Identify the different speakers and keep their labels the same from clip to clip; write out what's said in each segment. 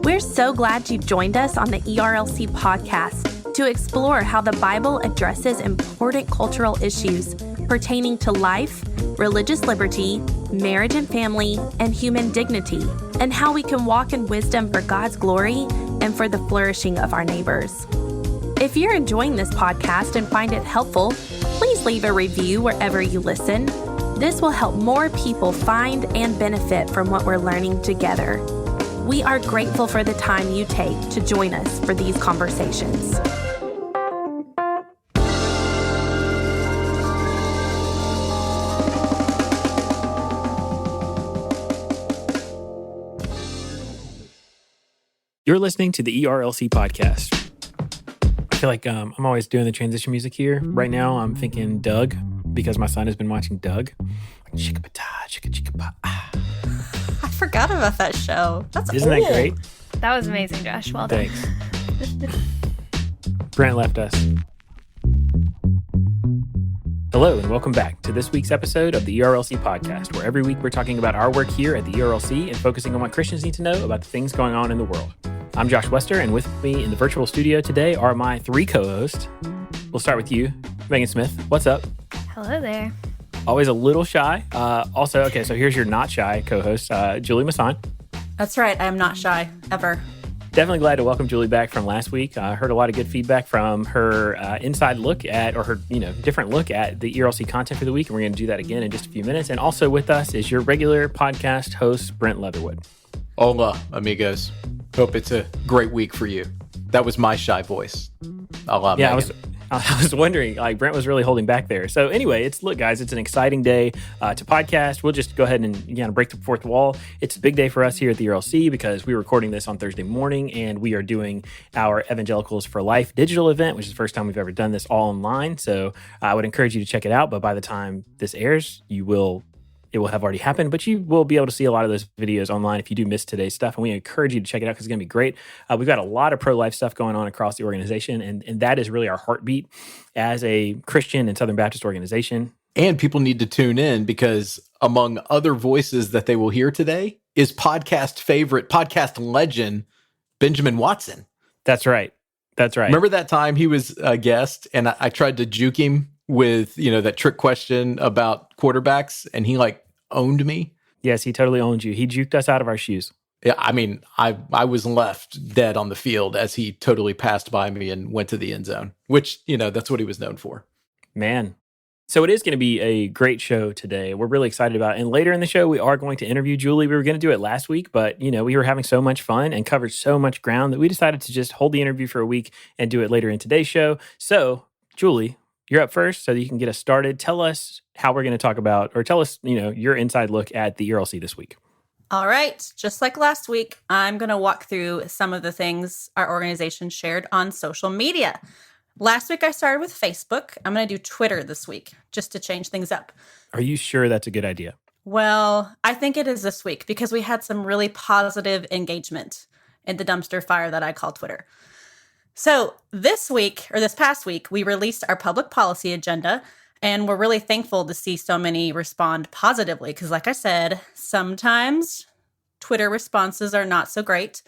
Speaker 1: We're so glad you've joined us on the ERLC podcast to explore how the Bible addresses important cultural issues pertaining to life, religious liberty, marriage and family, and human dignity, and how we can walk in wisdom for God's glory and for the flourishing of our neighbors. If you're enjoying this podcast and find it helpful, please leave a review wherever you listen. This will help more people find and benefit from what we're learning together. We are grateful for the time you take to join us for these conversations.
Speaker 2: You're listening to the ERLC podcast. I feel like I'm always doing the transition music here. Right now, I'm thinking Doug because my son has been watching Doug.
Speaker 3: I forgot about that show.
Speaker 2: Isn't that great?
Speaker 4: That was amazing, Josh. Well done.
Speaker 2: Thanks. Brent left us. Hello, and welcome back to this week's episode of the ERLC podcast, where every week we're talking about our work here at the ERLC and focusing on what Christians need to know about the things going on in the world. I'm Josh Wester, and with me in the virtual studio today are my three co-hosts. We'll start with you, Megan Smith. What's up?
Speaker 4: Hello there.
Speaker 2: Always a little shy. So here's your not shy co-host, Julie Masson.
Speaker 3: That's right. I am not shy, ever.
Speaker 2: Definitely glad to welcome Julie back from last week. I heard a lot of good feedback from her inside look at, or her different look at the ERLC content for the week, and we're going to do that again in just a few minutes. And also with us is your regular podcast host, Brent Leatherwood.
Speaker 5: Hola, amigos. Hope it's a great week for you. That was my shy voice.
Speaker 2: I was wondering, Brent was really holding back there. So anyway, look, guys, it's an exciting day to podcast. We'll just go ahead and break the fourth wall. It's a big day for us here at the ERLC because we're recording this on Thursday morning, and we are doing our Evangelicals for Life digital event, which is the first time we've ever done this all online. So I would encourage you to check it out. But by the time this airs, it will have already happened, but you will be able to see a lot of those videos online if you do miss today's stuff. And we encourage you to check it out because it's going to be great. We've got a lot of pro-life stuff going on across the organization, and that is really our heartbeat as a Christian and Southern Baptist organization.
Speaker 5: And people need to tune in because among other voices that they will hear today is podcast legend, Benjamin Watson.
Speaker 2: That's right.
Speaker 5: Remember that time he was a guest and I tried to juke him with, that trick question about quarterbacks, and he owned me?
Speaker 2: Yes, he totally owned you. He juked us out of our shoes.
Speaker 5: Yeah, I mean, I was left dead on the field as he totally passed by me and went to the end zone, which, that's what he was known for.
Speaker 2: Man. So it is going to be a great show today. We're really excited about it. And later in the show, we are going to interview Julie. We were going to do it last week, but, we were having so much fun and covered so much ground that we decided to just hold the interview for a week and do it later in today's show. So, Julie, you're up first so that you can get us started. Tell us how we're going to talk about, or tell us, your inside look at the ERLC this week.
Speaker 3: All right. Just like last week, I'm going to walk through some of the things our organization shared on social media. Last week, I started with Facebook. I'm going to do Twitter this week, just to change things up.
Speaker 2: Are you sure that's a good idea?
Speaker 3: Well, I think it is this week because we had some really positive engagement in the dumpster fire that I call Twitter. So this past week, we released our public policy agenda, and we're really thankful to see so many respond positively because, like I said, sometimes Twitter responses are not so great.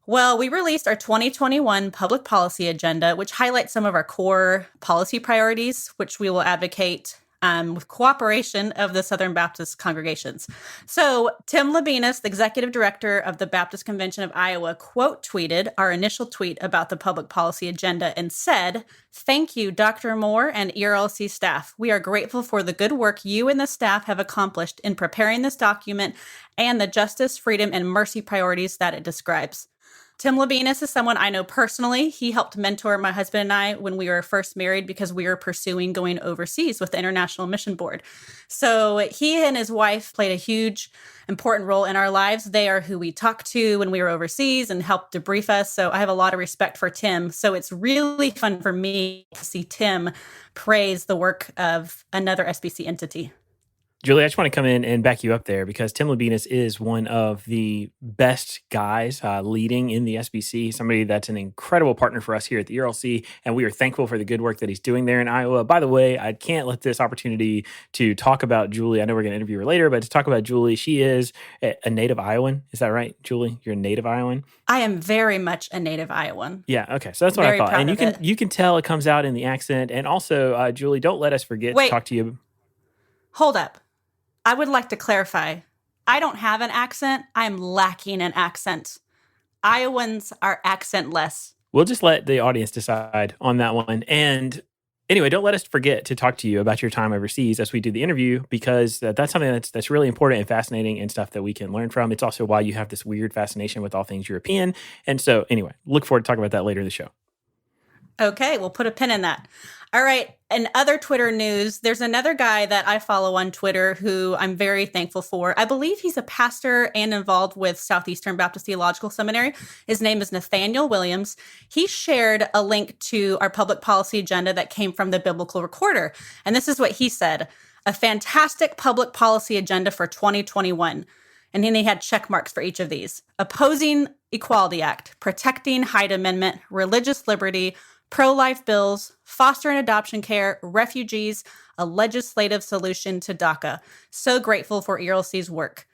Speaker 3: Well, we released our 2021 public policy agenda, which highlights some of our core policy priorities, which we will advocate with cooperation of the Southern Baptist congregations. So Tim Labinas, the executive director of the Baptist Convention of Iowa, quote tweeted our initial tweet about the public policy agenda and said, "Thank you, Dr. Moore and ERLC staff. We are grateful for the good work you and the staff have accomplished in preparing this document and the justice, freedom, and mercy priorities that it describes." Tim Labinas is someone I know personally. He helped mentor my husband and I when we were first married because we were pursuing going overseas with the International Mission Board. So he and his wife played a huge, important role in our lives. They are who we talked to when we were overseas and helped debrief us. So I have a lot of respect for Tim. So it's really fun for me to see Tim praise the work of another SBC entity.
Speaker 2: Julie, I just want to come in and back you up there because Tim Labinas is one of the best guys leading in the SBC, somebody that's an incredible partner for us here at the ERLC, and we are thankful for the good work that he's doing there in Iowa. By the way, I can't let this opportunity to talk about Julie. I know we're going to interview her later, but to talk about Julie, she is a native Iowan. Is that right, Julie? You're a native Iowan?
Speaker 3: I am very much a native Iowan.
Speaker 2: Yeah, okay. So that's what I thought. And you can tell it comes out in the accent. And also, Julie, don't let us forget to talk to you.
Speaker 3: Hold up. I would like to clarify. I don't have an accent. I'm lacking an accent. Iowans are accentless.
Speaker 2: We'll just let the audience decide on that one. And anyway, don't let us forget to talk to you about your time overseas as we do the interview, because that's something that's really important and fascinating and stuff that we can learn from. It's also why you have this weird fascination with all things European. And so anyway, look forward to talking about that later in the show.
Speaker 3: Okay, we'll put a pin in that. All right. In other Twitter news, there's another guy that I follow on Twitter who I'm very thankful for. I believe he's a pastor and involved with Southeastern Baptist Theological Seminary. His name is Nathaniel Williams. He shared a link to our public policy agenda that came from the Biblical Recorder. And this is what he said: a fantastic public policy agenda for 2021. And then he had check marks for each of these: opposing Equality Act, protecting Hyde Amendment, religious liberty, pro-life bills, foster and adoption care, refugees, a legislative solution to DACA. So grateful for ERLC's work.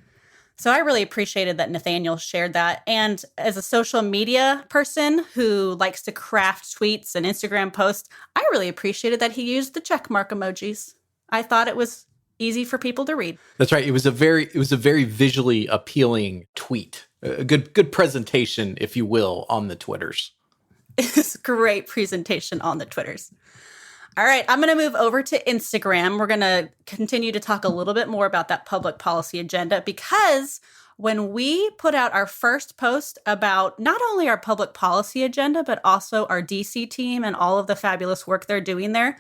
Speaker 3: So I really appreciated that Nathaniel shared that. And as a social media person who likes to craft tweets and Instagram posts, I really appreciated that he used the check mark emojis. I thought it was easy for people to read.
Speaker 5: That's right. It was a very visually appealing tweet. A good presentation, if you will, on the Twitters.
Speaker 3: It's a great presentation on the Twitters. All right, I'm going to move over to Instagram. We're going to continue to talk a little bit more about that public policy agenda, because when we put out our first post about not only our public policy agenda, but also our DC team and all of the fabulous work they're doing there,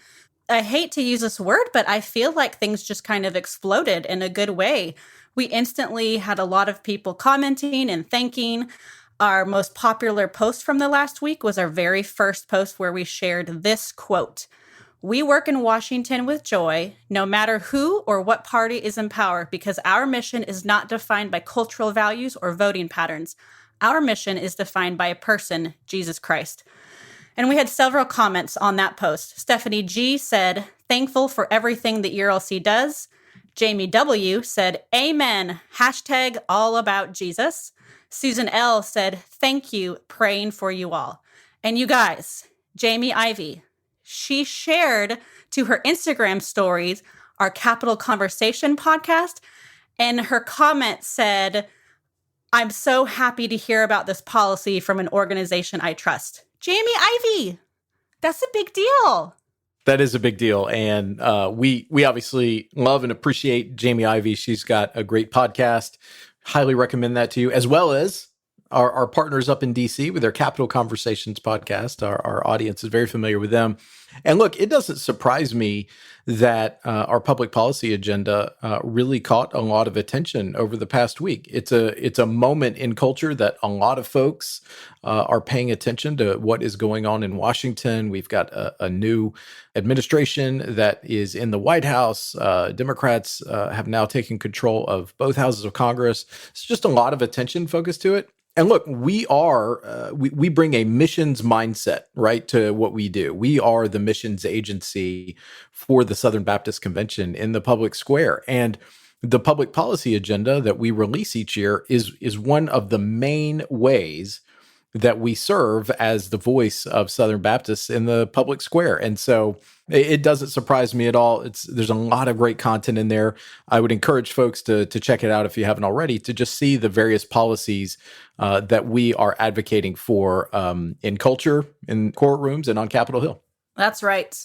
Speaker 3: I hate to use this word, but I feel like things just kind of exploded in a good way. We instantly had a lot of people commenting and thanking. Our most popular post from the last week was our very first post where we shared this quote: "We work in Washington with joy, no matter who or what party is in power, because our mission is not defined by cultural values or voting patterns. Our mission is defined by a person, Jesus Christ." And we had several comments on that post. Stephanie G said, "Thankful for everything the ERLC does." Jamie W said, "Amen, hashtag all about Jesus." Susan L said, "Thank you, praying for you all." And you guys, Jamie Ivy, she shared to her Instagram stories our Capital Conversation podcast, and her comment said, "I'm so happy to hear about this policy from an organization I trust." Jamie Ivy, that's a big deal.
Speaker 5: That is a big deal. And we obviously love and appreciate Jamie Ivy. She's got a great podcast. Highly recommend that to you, as well as our partners up in DC with their Capital Conversations podcast. Our audience is very familiar with them. And look, it doesn't surprise me that our public policy agenda really caught a lot of attention over the past week. It's a moment in culture that a lot of folks are paying attention to what is going on in Washington. We've got a new administration that is in the White House. Democrats have now taken control of both houses of Congress. It's just a lot of attention focused to it. And look, we bring a missions mindset, right, to what we do. We are the missions agency for the Southern Baptist Convention in the public square. And the public policy agenda that we release each year is one of the main ways that we serve as the voice of Southern Baptists in the public square. And so it doesn't surprise me at all. There's a lot of great content in there. I would encourage folks to check it out if you haven't already, to just see the various policies that we are advocating for in culture, in courtrooms, and on Capitol Hill.
Speaker 3: That's right.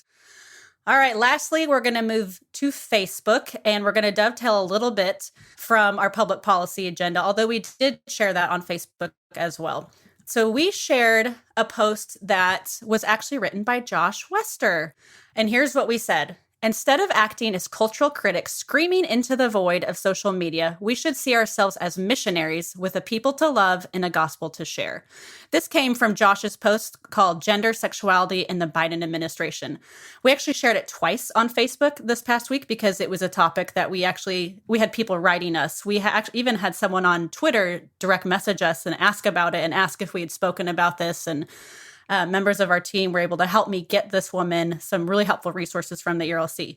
Speaker 3: All right, lastly, we're going to move to Facebook, and we're going to dovetail a little bit from our public policy agenda, although we did share that on Facebook as well. So we shared a post that was actually written by Josh Wester. And here's what we said: Instead of acting as cultural critics screaming into the void of social media, we should see ourselves as missionaries with a people to love and a gospel to share. This came from Josh's post called Gender, Sexuality in the Biden Administration. We actually shared it twice on Facebook this past week because it was a topic that we had people writing us. We even had someone on Twitter direct message us and ask about it and ask if we had spoken about this. And members of our team were able to help me get this woman some really helpful resources from the ERLC.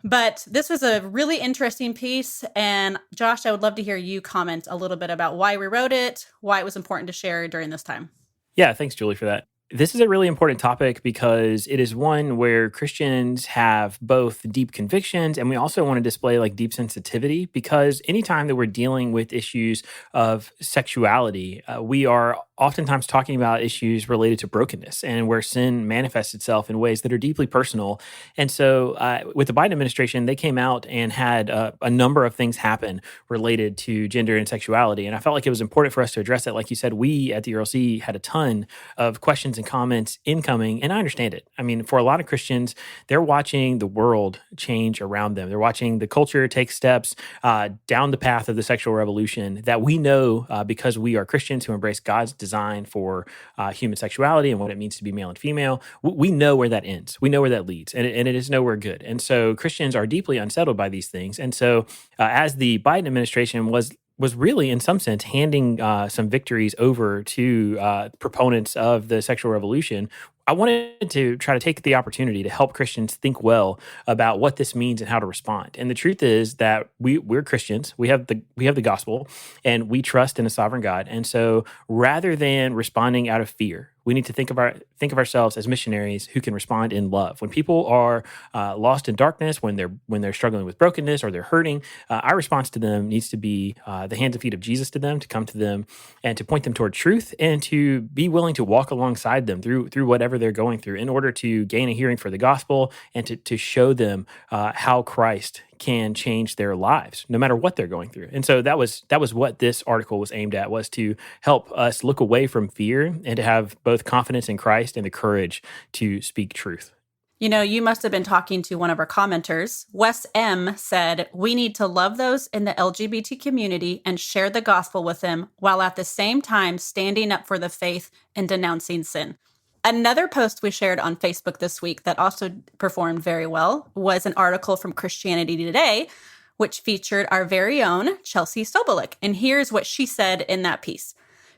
Speaker 3: But this was a really interesting piece. And Josh, I would love to hear you comment a little bit about why we wrote it, why it was important to share during this time.
Speaker 2: Yeah, thanks, Julie, for that. This is a really important topic because it is one where Christians have both deep convictions and we also want to display like deep sensitivity, because anytime that we're dealing with issues of sexuality, we are oftentimes talking about issues related to brokenness and where sin manifests itself in ways that are deeply personal. And so with the Biden administration, they came out and had a number of things happen related to gender and sexuality. And I felt like it was important for us to address that. Like you said, we at the ERLC had a ton of questions and comments incoming, and I understand it. I mean, for a lot of Christians, they're watching the world change around them. They're watching the culture take steps down the path of the sexual revolution that we know because we are Christians who embrace God's design for human sexuality and what it means to be male and female. We know where that ends. We know where that leads, and it is nowhere good. And so Christians are deeply unsettled by these things. And so as the Biden administration was really, in some sense, handing some victories over to proponents of the sexual revolution, I wanted to try to take the opportunity to help Christians think well about what this means and how to respond. And the truth is that we're Christians. We have the gospel, and we trust in a sovereign God. And so, rather than responding out of fear, we need to think of ourselves as missionaries who can respond in love. When people are lost in darkness, when they're struggling with brokenness or they're hurting, our response to them needs to be the hands and feet of Jesus to them, to come to them and to point them toward truth, and to be willing to walk alongside them through whatever they're going through in order to gain a hearing for the gospel and to show them how Christ can change their lives, no matter what they're going through. And so that was what this article was aimed at, was to help us look away from fear and to have both confidence in Christ and the courage to speak truth.
Speaker 3: You know, you must have been talking to one of our commenters. Wes M. said, "We need to love those in the LGBT community and share the gospel with them while at the same time standing up for the faith and denouncing sin." Another post we shared on Facebook this week that also performed very well was an article from Christianity Today, which featured our very own Chelsea Sobolik. And here's what she said in that piece.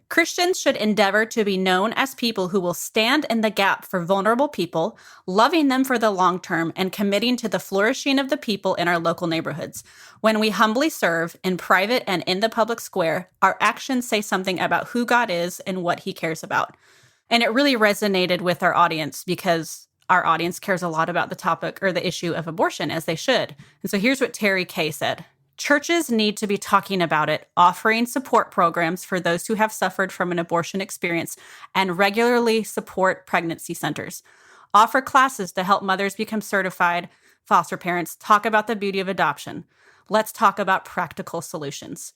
Speaker 3: "Christians should endeavor to be known as people who will stand in the gap for vulnerable people, loving them for the long term and committing to the flourishing of the people in our local neighborhoods. When we humbly serve in private and in the public square, our actions say something about who God is and what he cares about." And it really resonated with our audience because our audience cares a lot about the topic or the issue of abortion, as they should. And so here's what Terry Kay said. "Churches need to be talking about it, offering support programs for those who have suffered from an abortion experience, and regularly support pregnancy centers. Offer classes to help mothers become certified foster parents. Talk about the beauty of adoption. Let's talk about practical solutions."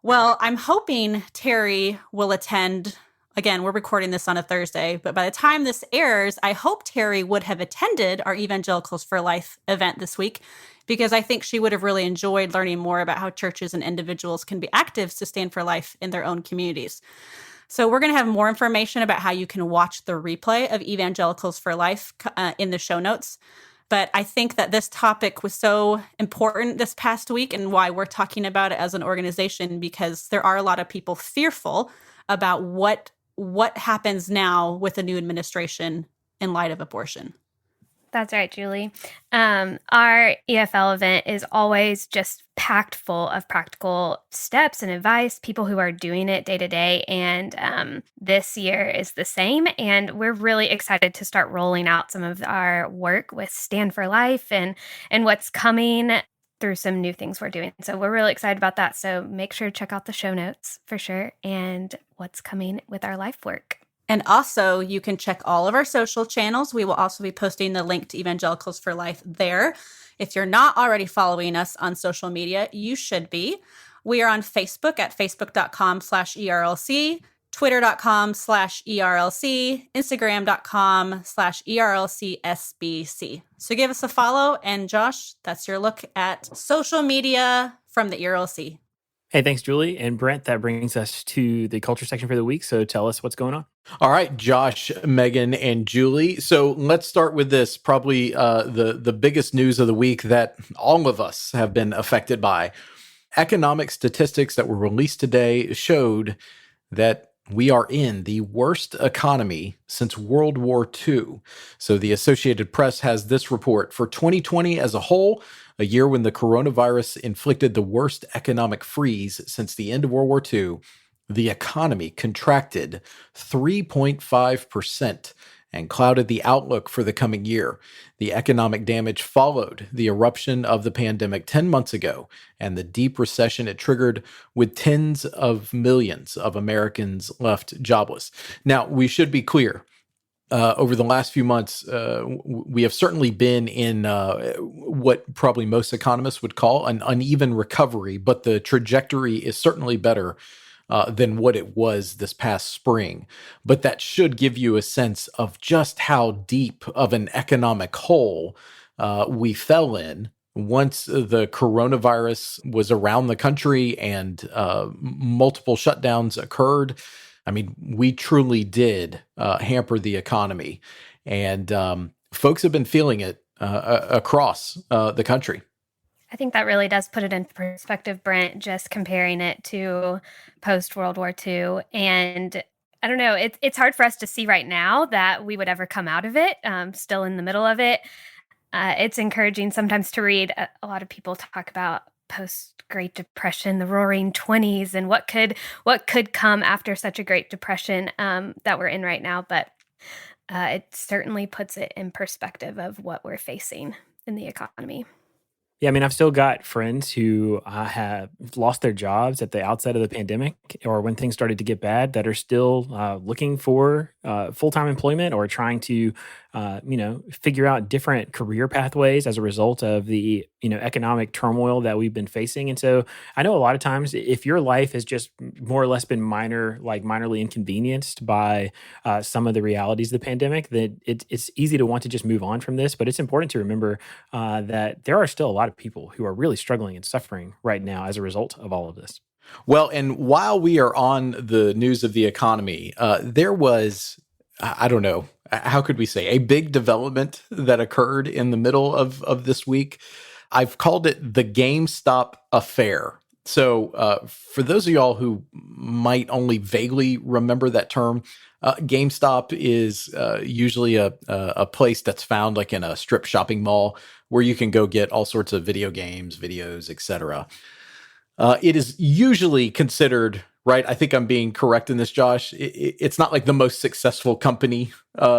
Speaker 3: Well, I'm hoping Terry will attend. Again, we're recording this on a Thursday, but by the time this airs, I hope Terry would have attended our Evangelicals for Life event this week, because I think she would have really enjoyed learning more about how churches and individuals can be active to stand for life in their own communities. So we're going to have more information about how you can watch the replay of Evangelicals for Life in the show notes. But I think that this topic was so important this past week, and why we're talking about it as an organization, because there are a lot of people fearful about what happens now with the new administration in light of abortion.
Speaker 4: That's right, Julie. Our EFL event is always just packed full of practical steps and advice, people who are doing it day to day. And this year is the same. And we're really excited to start rolling out some of our work with Stand for Life and what's coming through some new things we're doing. So we're really excited about that. So make sure to check out the show notes for sure and what's coming with our life work.
Speaker 3: And also, you can check all of our social channels. We will also be posting the link to Evangelicals for Life there. If you're not already following us on social media, you should be. We are on Facebook at facebook.com/ERLC, twitter.com/ERLC, Instagram.com/ERLCSBC. So give us a follow. And Josh, that's your look at social media from the ERLC.
Speaker 2: Hey, thanks, Julie. And Brent, that brings us to the culture section for the week. So tell us what's going on.
Speaker 5: All right, Josh, Megan, and Julie. So let's start with this, probably the biggest news of the week that all of us have been affected by. Economic statistics that were released today showed that we are in the worst economy since World War II. So the Associated Press has this report. For 2020 as a whole, a year when the coronavirus inflicted the worst economic freeze since the end of World War II, the economy contracted 3.5% and clouded the outlook for the coming year. The economic damage followed the eruption of the pandemic 10 months ago and the deep recession it triggered, with tens of millions of Americans left jobless. Now, we should be clear. Over the last few months, we have certainly been in what probably most economists would call an uneven recovery, but the trajectory is certainly better than what it was this past spring. But that should give you a sense of just how deep of an economic hole we fell in once the coronavirus was around the country and multiple shutdowns occurred. I mean, we truly did hamper the economy, and folks have been feeling it across the country.
Speaker 4: I think that really does put it into perspective, Brent, just comparing it to post-World War II. And I don't know, it's hard for us to see right now that we would ever come out of it, still in the middle of it. It's encouraging sometimes to read a lot of people talk about post-Great Depression, the Roaring 20s, and what could come after such a Great Depression that we're in right now. But it certainly puts it in perspective of what we're facing in the economy.
Speaker 2: Yeah, I mean, I've still got friends who have lost their jobs at the outset of the pandemic or when things started to get bad that are still looking for full-time employment or trying to, figure out different career pathways as a result of the, economic turmoil that we've been facing. And so I know a lot of times if your life has just more or less been minorly inconvenienced by some of the realities of the pandemic, that it's easy to want to just move on from this. But it's important to remember that there are still a lot of people who are really struggling and suffering right now as a result of all of this.
Speaker 5: Well, and while we are on the news of the economy, there was, I don't know, how could we say, a big development that occurred in the middle of this week. I've called it the GameStop affair. So for those of y'all who might only vaguely remember that term, GameStop is usually a place that's found like in a strip shopping mall where you can go get all sorts of video games, videos, etc. It is usually considered, right? I think I'm being correct in this, Josh. It's not like the most successful company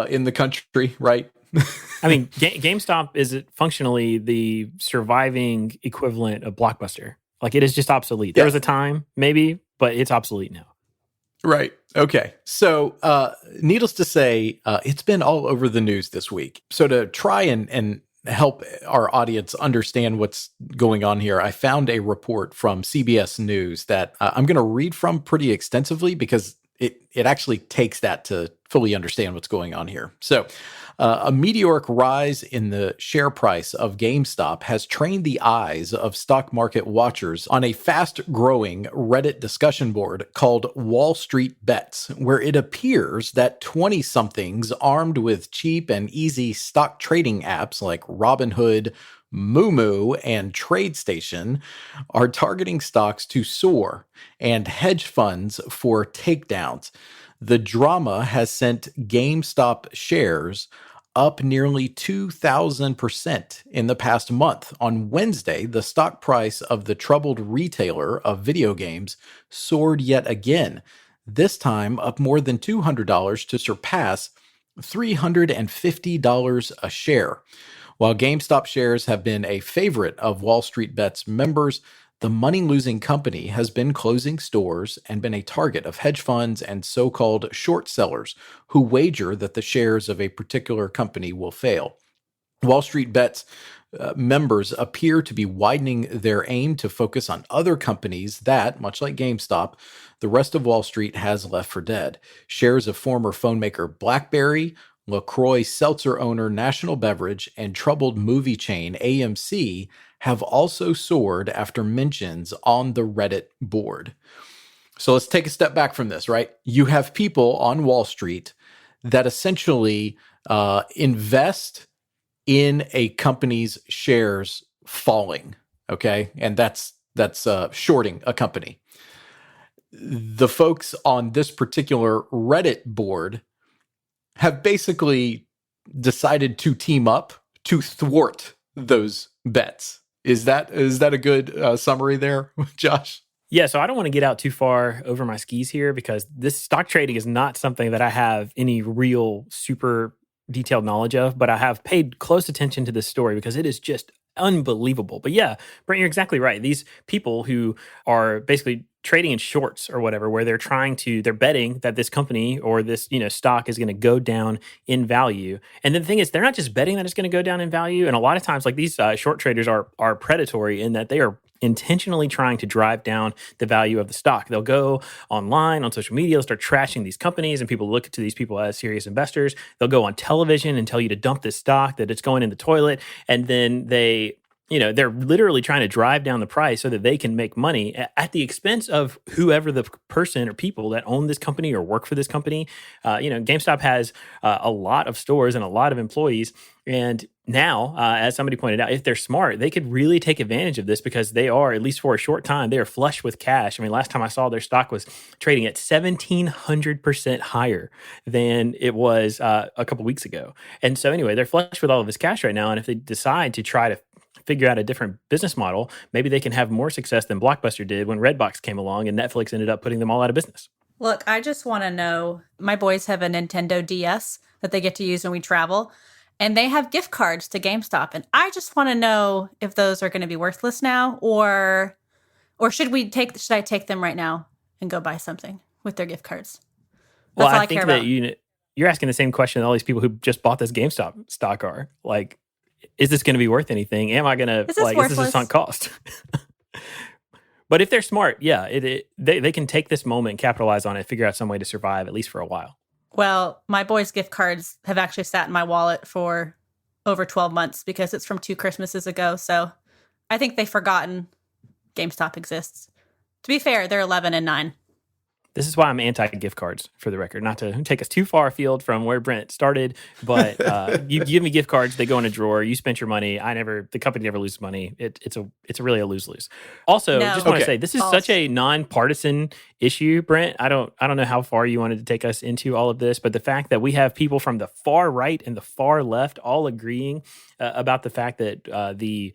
Speaker 5: in the country, right?
Speaker 2: I mean, GameStop is functionally the surviving equivalent of Blockbuster. Like, it is just obsolete. There was a time, maybe, but it's obsolete now.
Speaker 5: Right. Okay. So, needless to say, it's been all over the news this week. So to try and help our audience understand what's going on here, I found a report from CBS News that I'm going to read from pretty extensively because it actually takes that to fully understand what's going on here. So, a meteoric rise in the share price of GameStop has trained the eyes of stock market watchers on a fast-growing Reddit discussion board called Wall Street Bets, where it appears that 20-somethings armed with cheap and easy stock trading apps like Robinhood, Moomoo, and TradeStation are targeting stocks to soar and hedge funds for takedowns. The drama has sent GameStop shares up nearly 2,000% in the past month. On Wednesday, the stock price of the troubled retailer of video games soared yet again, this time up more than $200 to surpass $350 a share. While GameStop shares have been a favorite of Wall Street Bets members, the money-losing company has been closing stores and been a target of hedge funds and so-called short sellers who wager that the shares of a particular company will fail. Wall Street Bets members appear to be widening their aim to focus on other companies that, much like GameStop, the rest of Wall Street has left for dead. Shares of former phone maker BlackBerry, LaCroix seltzer owner National Beverage, and troubled movie chain AMC have also soared after mentions on the Reddit board. So let's take a step back from this, right? You have people on Wall Street that essentially invest in a company's shares falling, okay? And that's shorting a company. The folks on this particular Reddit board have basically decided to team up to thwart those bets. Is that a good summary there, Josh?
Speaker 2: Yeah, so I don't want to get out too far over my skis here because this stock trading is not something that I have any real super detailed knowledge of, but I have paid close attention to this story because it is just unbelievable. But yeah, Brent, you're exactly right. These people who are basically trading in shorts or whatever, where they're betting that this company or this, stock is going to go down in value. And then the thing is, they're not just betting that it's going to go down in value. And a lot of times, like these short traders are predatory in that they are intentionally trying to drive down the value of the stock. They'll go online on social media, they'll start trashing these companies, and people look to these people as serious investors. They'll go on television and tell you to dump this stock, that it's going in the toilet, and then they're literally trying to drive down the price so that they can make money at the expense of whoever the person or people that own this company or work for this company. GameStop has a lot of stores and a lot of employees. And now, as somebody pointed out, if they're smart, they could really take advantage of this because they are, at least for a short time, they are flush with cash. I mean, last time I saw their stock was trading at 1,700% higher than it was a couple weeks ago. And so anyway, they're flush with all of this cash right now. And if they decide to try to figure out a different business model, maybe they can have more success than Blockbuster did when Redbox came along and Netflix ended up putting them all out of business.
Speaker 3: Look, I just want to know, my boys have a Nintendo DS that they get to use when we travel, and they have gift cards to GameStop. And I just want to know if those are going to be worthless now, or should I take them right now and go buy something with their gift cards? That's all I think care about.
Speaker 2: You're asking the same question that all these people who just bought this GameStop stock are. Like, is this going to be worth anything? Am I going to, is this a sunk cost? But if they're smart, yeah, they can take this moment and capitalize on it, figure out some way to survive, at least for a while.
Speaker 3: Well, my boys' gift cards have actually sat in my wallet for over 12 months because it's from 2 Christmases ago. So I think they've forgotten GameStop exists. To be fair, they're 11 and 9.
Speaker 2: This is why I'm anti-gift cards, for the record. Not to take us too far afield from where Brent started, but you give me gift cards, they go in a drawer. You spent your money. The company never loses money. It's really a lose-lose. Also, just want to say this is such a non-partisan issue, Brent. I don't know how far you wanted to take us into all of this, but the fact that we have people from the far right and the far left all agreeing about the fact that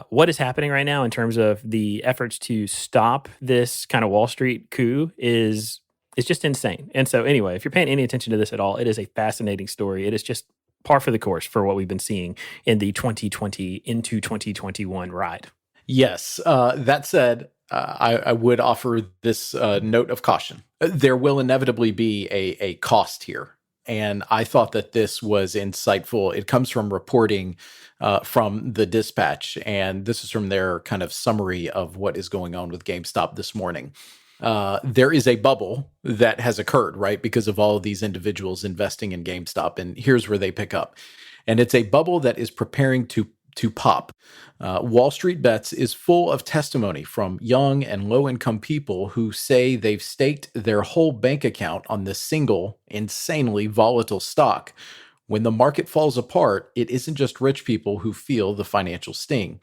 Speaker 2: what is happening right now in terms of the efforts to stop this kind of Wall Street coup is just insane. And so anyway, if you're paying any attention to this at all, it is a fascinating story. It is just par for the course for what we've been seeing in the 2020 into 2021 ride.
Speaker 5: Yes. That said, I would offer this note of caution. There will inevitably be a cost here. And I thought that this was insightful. It comes from reporting from the Dispatch, and this is from their kind of summary of what is going on with GameStop this morning. There is a bubble that has occurred, right, because of all of these individuals investing in GameStop, and here's where they pick up. And it's a bubble that is preparing to pop. Wall Street Bets is full of testimony from young and low-income people who say they've staked their whole bank account on this single, insanely volatile stock. When the market falls apart, it isn't just rich people who feel the financial sting.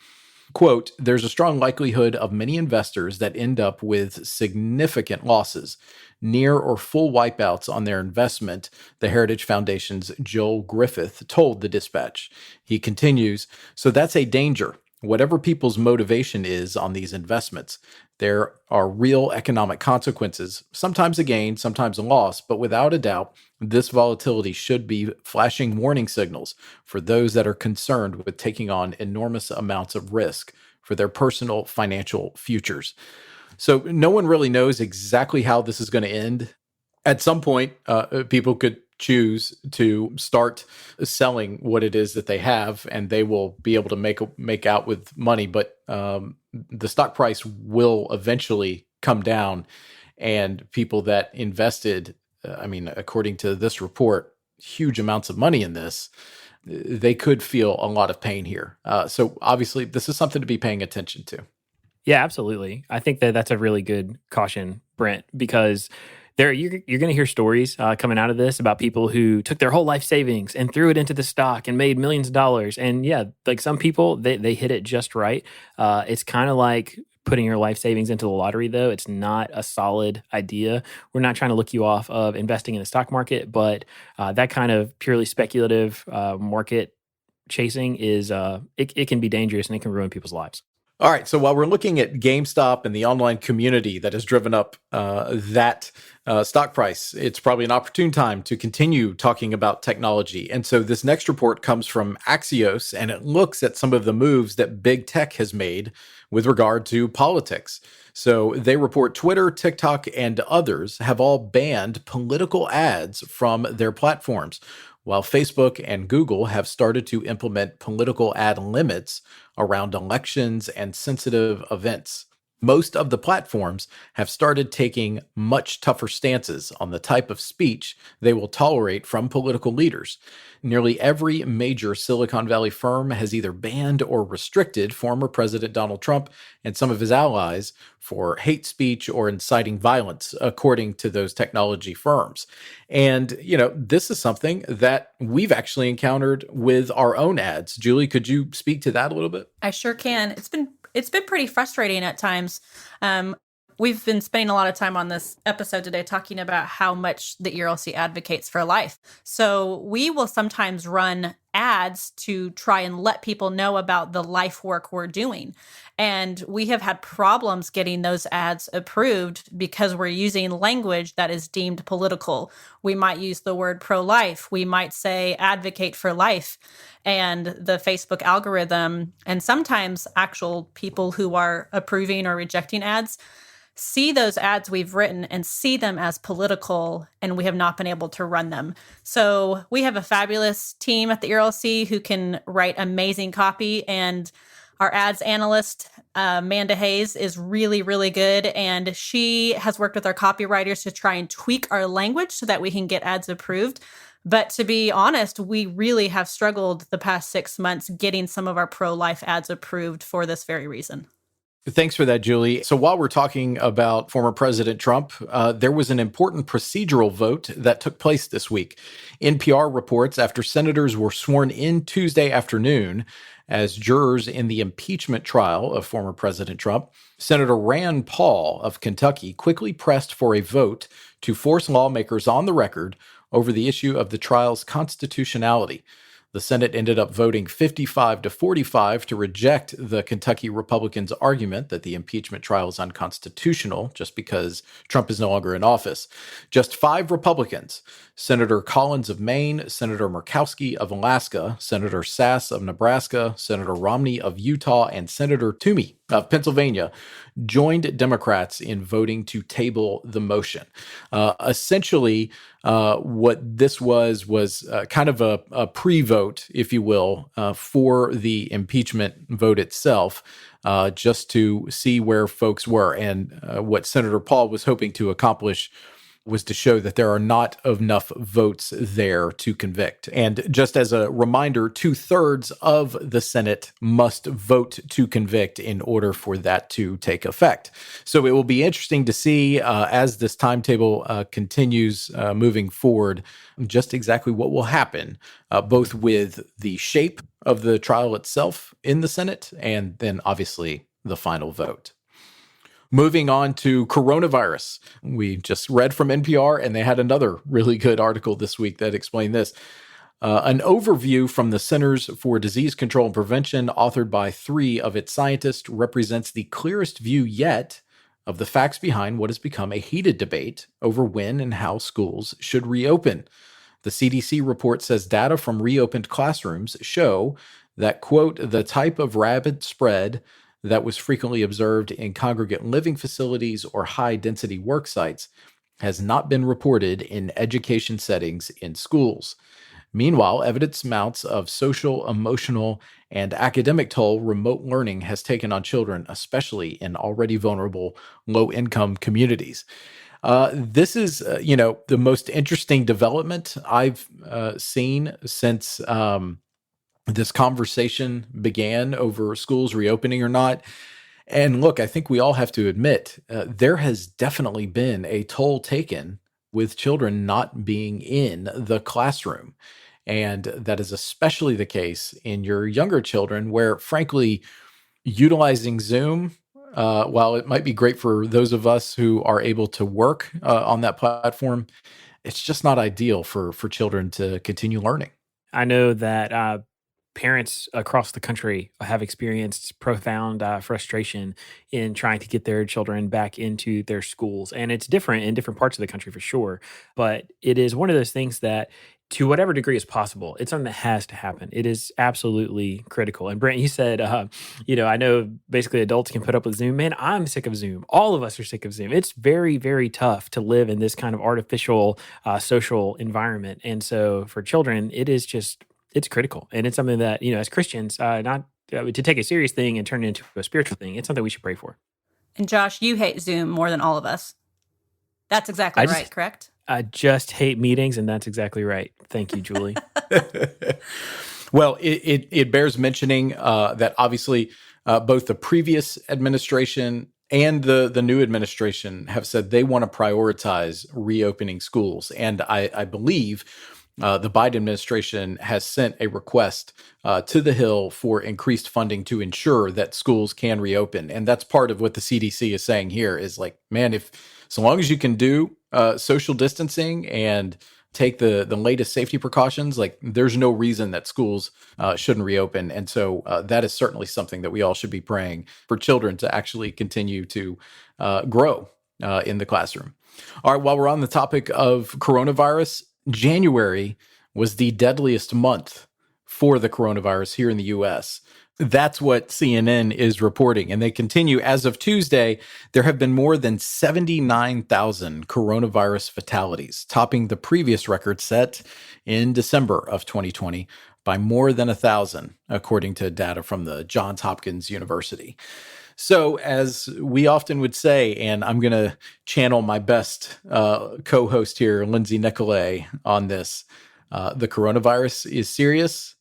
Speaker 5: Quote, there's a strong likelihood of many investors that end up with significant losses, near or full wipeouts on their investment, the Heritage Foundation's Joel Griffith told the Dispatch. He continues, so that's a danger. Whatever people's motivation is on these investments, there are real economic consequences, sometimes a gain, sometimes a loss, but without a doubt, this volatility should be flashing warning signals for those that are concerned with taking on enormous amounts of risk for their personal financial futures. So no one really knows exactly how this is going to end. At some point, people could choose to start selling what it is that they have, and they will be able to make out with money. But the stock price will eventually come down, and people that invested, according to this report, huge amounts of money in this, they could feel a lot of pain here. So obviously, this is something to be paying attention to.
Speaker 2: Yeah, absolutely. I think that that's a really good caution, Brent, because you're going to hear stories coming out of this about people who took their whole life savings and threw it into the stock and made millions of dollars. And yeah, like some people, they hit it just right. It's kind of like putting your life savings into the lottery, though. It's not a solid idea. We're not trying to look you off of investing in the stock market, but that kind of purely speculative market chasing is it can be dangerous and it can ruin people's lives.
Speaker 5: All right. So while we're looking at GameStop and the online community that has driven up that stock price, it's probably an opportune time to continue talking about technology. And so this next report comes from Axios, and it looks at some of the moves that big tech has made with regard to politics. So they report Twitter, TikTok, and others have all banned political ads from their platforms, while Facebook and Google have started to implement political ad limits around elections and sensitive events. Most of the platforms have started taking much tougher stances on the type of speech they will tolerate from political leaders. Nearly every major Silicon Valley firm has either banned or restricted former President Donald Trump and some of his allies for hate speech or inciting violence, according to those technology firms. And, this is something that we've actually encountered with our own ads. Julie, could you speak to that a little bit?
Speaker 3: I sure can. It's been pretty frustrating at times. We've been spending a lot of time on this episode today talking about how much the ERLC advocates for life. So we will sometimes run ads to try and let people know about the life work we're doing. And we have had problems getting those ads approved because we're using language that is deemed political. We might use the word pro-life. We might say advocate for life. And the Facebook algorithm, and sometimes actual people who are approving or rejecting ads, see those ads we've written and see them as political, and we have not been able to run them. So we have a fabulous team at the ERLC who can write amazing copy, and our ads analyst, Amanda Hayes, is really, really good, and she has worked with our copywriters to try and tweak our language so that we can get ads approved. But to be honest, we really have struggled the past 6 months getting some of our pro-life ads approved for this very reason.
Speaker 5: Thanks for that, Julie. So while we're talking about former President Trump, there was an important procedural vote that took place this week. NPR reports after senators were sworn in Tuesday afternoon as jurors in the impeachment trial of former President Trump, Senator Rand Paul of Kentucky quickly pressed for a vote to force lawmakers on the record over the issue of the trial's constitutionality. The Senate ended up voting 55-45 to reject the Kentucky Republicans' argument that the impeachment trial is unconstitutional just because Trump is no longer in office. Just 5 Republicans, Senator Collins of Maine, Senator Murkowski of Alaska, Senator Sass of Nebraska, Senator Romney of Utah, and Senator Toomey of Pennsylvania, joined Democrats in voting to table the motion. Essentially, what this was kind of a pre-vote, if you will, for the impeachment vote itself, just to see where folks were. And what Senator Paul was hoping to accomplish was to show that there are not enough votes there to convict. And just as a reminder, 2/3 of the Senate must vote to convict in order for that to take effect. So it will be interesting to see as this timetable continues moving forward, just exactly what will happen, both with the shape of the trial itself in the Senate and then obviously the final vote. Moving on to coronavirus. We just read from NPR, and they had another really good article this week that explained this. An overview from the Centers for Disease Control and Prevention, authored by 3 of its scientists, represents the clearest view yet of the facts behind what has become a heated debate over when and how schools should reopen. The CDC report says data from reopened classrooms show that, quote, the type of rapid spread that was frequently observed in congregate living facilities or high-density work sites has not been reported in education settings in schools. Meanwhile, evidence mounts of social, emotional, and academic toll remote learning has taken on children, especially in already vulnerable low-income communities. This is, the most interesting development I've seen since this conversation began over schools reopening or not. And look, I think we all have to admit there has definitely been a toll taken with children not being in the classroom. And that is especially the case in your younger children, where frankly, utilizing Zoom, while it might be great for those of us who are able to work on that platform, it's just not ideal for children to continue learning.
Speaker 2: I know that parents across the country have experienced profound frustration in trying to get their children back into their schools. And it's different in different parts of the country for sure. But it is one of those things that, to whatever degree is possible, it's something that has to happen. It is absolutely critical. And Brent, you said, I know basically adults can put up with Zoom. Man, I'm sick of Zoom. All of us are sick of Zoom. It's very, very tough to live in this kind of artificial social environment. And so for children, it's critical. And it's something that, as Christians, not to take a serious thing and turn it into a spiritual thing, it's something we should pray for.
Speaker 3: And Josh, you hate Zoom more than all of us. That's exactly right, correct?
Speaker 2: I just hate meetings, and that's exactly right. Thank you, Julie.
Speaker 5: Well, it bears mentioning that obviously both the previous administration and the new administration have said they want to prioritize reopening schools. And I believe the Biden administration has sent a request to the Hill for increased funding to ensure that schools can reopen. And that's part of what the CDC is saying here is like, man, so long as you can do social distancing and take the latest safety precautions, like there's no reason that schools shouldn't reopen. And so that is certainly something that we all should be praying for children to actually continue to grow in the classroom. All right, while we're on the topic of coronavirus, January was the deadliest month for the coronavirus here in the US. That's what CNN is reporting. And they continue, as of Tuesday, there have been more than 79,000 coronavirus fatalities, topping the previous record set in December of 2020 by more than 1,000, according to data from the Johns Hopkins University. So, as we often would say, and I'm going to channel my best co-host here, Lindsay Nicolay, on this, the coronavirus is serious.